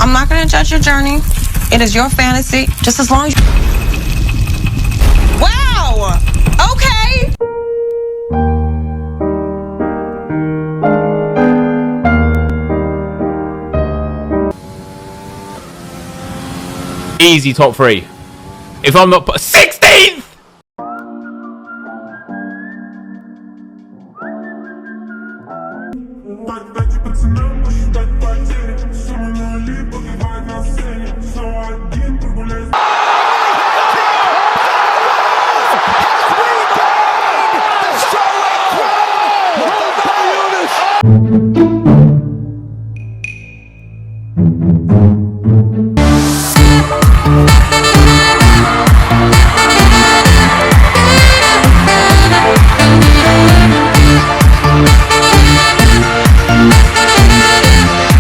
I'm not going to judge your journey. It is your fantasy, just as long as you... Wow! Okay! Easy top 3. If I'm not... 6